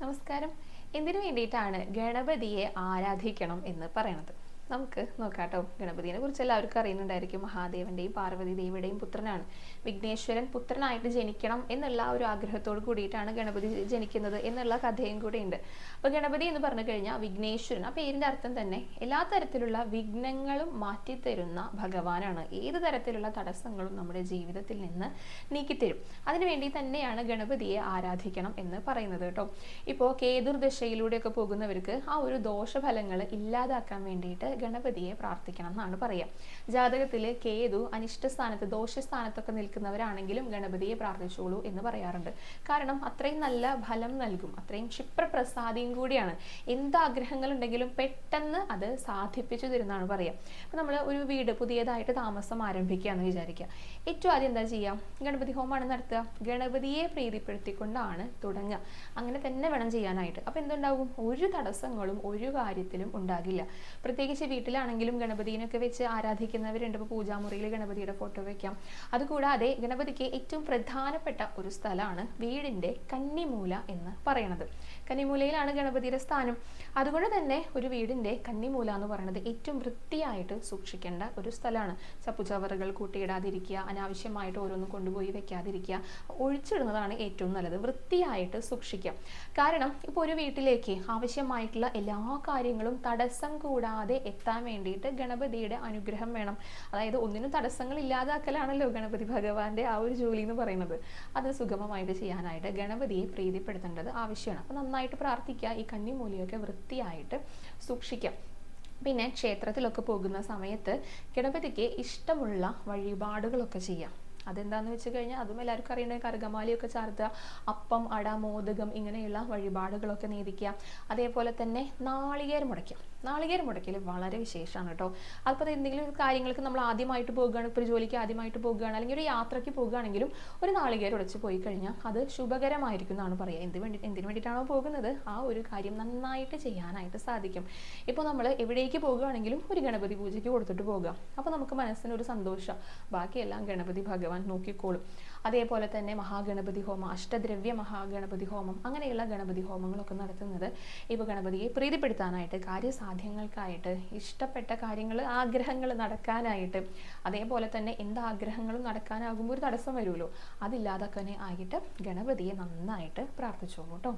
നമസ്കാരം. എന്തിനു വേണ്ടിയിട്ടാണ് ഗണപതിയെ ആരാധിക്കണം എന്ന് പറയണത്? നമുക്ക് നോക്കാട്ടോ. ഗണപതിയെ കുറിച്ച് എല്ലാവർക്കും അറിയുന്നുണ്ടായിരിക്കും. മഹാദേവന്റെയും പാർവതി ദേവിയുടെയും പുത്രനാണ്. വിഘ്നേശ്വരൻ പുത്രനായിട്ട് ജനിക്കണം എന്നുള്ള ഒരു ആഗ്രഹത്തോട് കൂടിയിട്ടാണ് ഗണപതി ജനിക്കുന്നത് എന്നുള്ള കഥയും കൂടെ ഉണ്ട്. അപ്പൊ ഗണപതി എന്ന് പറഞ്ഞു കഴിഞ്ഞാൽ വിഘ്നേശ്വരൻ, ആ പേരിന്റെ അർത്ഥം തന്നെ എല്ലാ തരത്തിലുള്ള വിഘ്നങ്ങളും മാറ്റിത്തരുന്ന ഭഗവാനാണ്. ഏത് തരത്തിലുള്ള തടസ്സങ്ങളും നമ്മുടെ ജീവിതത്തിൽ നിന്ന് നീക്കിത്തരും. അതിനുവേണ്ടി തന്നെയാണ് ഗണപതിയെ ആരാധിക്കണം എന്ന് പറയുന്നത് കേട്ടോ. ഇപ്പോൾ കേതുർദശയിലൂടെയൊക്കെ പോകുന്നവർക്ക് ആ ഒരു ദോഷഫലങ്ങൾ ഇല്ലാതാക്കാൻ വേണ്ടിയിട്ട് ഗണപതിയെ പ്രാർത്ഥിക്കണം എന്നാണ് പറയുക. ജാതകത്തില് കേതു അനിഷ്ട സ്ഥാനത്ത് ദോഷസ്ഥാനത്തൊക്കെ നിൽക്കുന്നവരാണെങ്കിലും ഗണപതിയെ പ്രാർത്ഥിച്ചോളൂ എന്ന് പറയാറുണ്ട്. കാരണം അത്രയും നല്ല ഫലം നൽകും, അത്രയും ക്ഷിപ്രപ്രസാദിയും കൂടിയാണ്. എന്ത് ആഗ്രഹങ്ങൾ ഉണ്ടെങ്കിലും പെട്ടെന്ന് അത് സാധിപ്പിച്ചു തരുന്നതാണ് പറയുക. അപ്പൊ നമ്മൾ ഒരു വീട് പുതിയതായിട്ട് താമസം ആരംഭിക്കുക എന്ന് വിചാരിക്കുക. ഏറ്റവും ആദ്യം എന്താ ചെയ്യാം? ഗണപതി ഹോമമാണ് നടത്തുക. ഗണപതിയെ പ്രീതിപ്പെടുത്തിക്കൊണ്ടാണ് തുടങ്ങുക. അങ്ങനെ തന്നെ വേണം ചെയ്യാനായിട്ട്. അപ്പൊ എന്തുണ്ടാകും? ഒരു തടസ്സങ്ങളും ഒരു കാര്യത്തിലും ഉണ്ടാകില്ല. പ്രത്യേകിച്ച് വീട്ടിലാണെങ്കിലും ഗണപതിനൊക്കെ വെച്ച് ആരാധിക്കുന്നവരുണ്ട്. ഇപ്പോൾ പൂജാമുറിയിൽ ഗണപതിയുടെ ഫോട്ടോ വെക്കാം. അതുകൂടാതെ ഗണപതിക്ക് ഏറ്റവും പ്രധാനപ്പെട്ട ഒരു സ്ഥലമാണ് വീടിന്റെ കന്നിമൂല എന്ന് പറയുന്നത്. കന്നിമൂലയിലാണ് ഗണപതിയുടെ സ്ഥാനം. അതുകൊണ്ട് തന്നെ ഒരു വീടിന്റെ കന്നിമൂല എന്ന് പറയുന്നത് ഏറ്റവും വൃത്തിയായിട്ട് സൂക്ഷിക്കേണ്ട ഒരു സ്ഥലമാണ്. ചപ്പുചവറുകൾ കൂട്ടിയിടാതിരിക്കുക, അനാവശ്യമായിട്ട് ഓരോന്നും കൊണ്ടുപോയി വെക്കാതിരിക്കുക, ഒഴിച്ചിടുന്നതാണ് ഏറ്റവും നല്ലത്. വൃത്തിയായിട്ട് സൂക്ഷിക്കുക. കാരണം ഇപ്പോൾ ഒരു വീട്ടിലേക്ക് ആവശ്യമായിട്ടുള്ള എല്ലാ കാര്യങ്ങളും തടസ്സം കൂടാതെ എത്താൻ വേണ്ടിയിട്ട് ഗണപതിയുടെ അനുഗ്രഹം വേണം. അതായത് ഒന്നിനും തടസ്സങ്ങൾ ഇല്ലാതാക്കലാണല്ലോ ഗണപതി ഭഗവാന്റെ ആ ഒരു ജോലി എന്ന് പറയുന്നത്. അത് സുഗമമായിട്ട് ചെയ്യാനായിട്ട് ഗണപതിയെ പ്രീതിപ്പെടുത്തേണ്ടത് ആവശ്യമാണ്. അപ്പൊ നന്നായിട്ട് പ്രാർത്ഥിക്കുക, ഈ കന്നിമൂലയൊക്കെ വൃത്തിയായിട്ട് സൂക്ഷിക്കാം. പിന്നെ ക്ഷേത്രത്തിലൊക്കെ പോകുന്ന സമയത്ത് ഗണപതിക്ക് ഇഷ്ടമുള്ള വഴിപാടുകളൊക്കെ ചെയ്യാം. അതെന്താന്ന് വെച്ച് കഴിഞ്ഞാൽ അതും എല്ലാവർക്കും അറിയേണ്ട, കറുകമാലയൊക്കെ ചാർത്തുക, അപ്പം, അട, മോദകം ഇങ്ങനെയുള്ള വഴിപാടുകളൊക്കെ നേദിക്കുക. അതേപോലെ തന്നെ നാളികേരം മുടയ്ക്കുക. നാളികേരം മുടക്കൽ വളരെ വിശേഷമാണ് കേട്ടോ. അപ്പോൾ എന്തെങ്കിലും കാര്യങ്ങൾക്ക് നമ്മൾ ആദ്യമായിട്ട് പോകുകയാണ്, ഇപ്പോൾ ഒരു ജോലിക്ക് ആദ്യമായിട്ട് പോകുകയാണ്, അല്ലെങ്കിൽ ഒരു യാത്രയ്ക്ക് പോകുകയാണെങ്കിലും ഒരു നാളികേരം ഉടച്ച് പോയി കഴിഞ്ഞാൽ അത് ശുഭകരമായിരിക്കും എന്നാണ് പറയുക. എന്തിനു വേണ്ടിയിട്ടാണോ പോകുന്നത് ആ ഒരു കാര്യം നന്നായിട്ട് ചെയ്യാനായിട്ട് സാധിക്കും. ഇപ്പോൾ നമ്മൾ എവിടേക്ക് പോകുകയാണെങ്കിലും ഒരു ഗണപതി പൂജയ്ക്ക് കൊടുത്തിട്ട് പോകുക. അപ്പോൾ നമുക്ക് മനസ്സിനൊരു സന്തോഷം. ബാക്കിയെല്ലാം ഗണപതി ഭഗവാൻ നോക്കിക്കോളും. അതേപോലെ തന്നെ മഹാഗണപതി ഹോമം, അഷ്ടദ്രവ്യ മഹാഗണപതി ഹോമം, അങ്ങനെയുള്ള ഗണപതി ഹോമങ്ങളൊക്കെ നടത്തുന്നത് ഇപ്പോൾ ഗണപതിയെ പ്രീതിപ്പെടുത്താനായിട്ട്, കാര്യസാധ്യങ്ങൾക്കായിട്ട്, ഇഷ്ടപ്പെട്ട കാര്യങ്ങൾ ആഗ്രഹങ്ങൾ നടക്കാനായിട്ട്, അതേപോലെ തന്നെ എന്ത് ആഗ്രഹങ്ങളും നടക്കാനാകുമ്പോൾ ഒരു തടസ്സം വരുമല്ലോ, അതില്ലാതൊക്കെ ആയിട്ട് ഗണപതിയെ നന്നായിട്ട് പ്രാർത്ഥിച്ചോളൂ കേട്ടോ.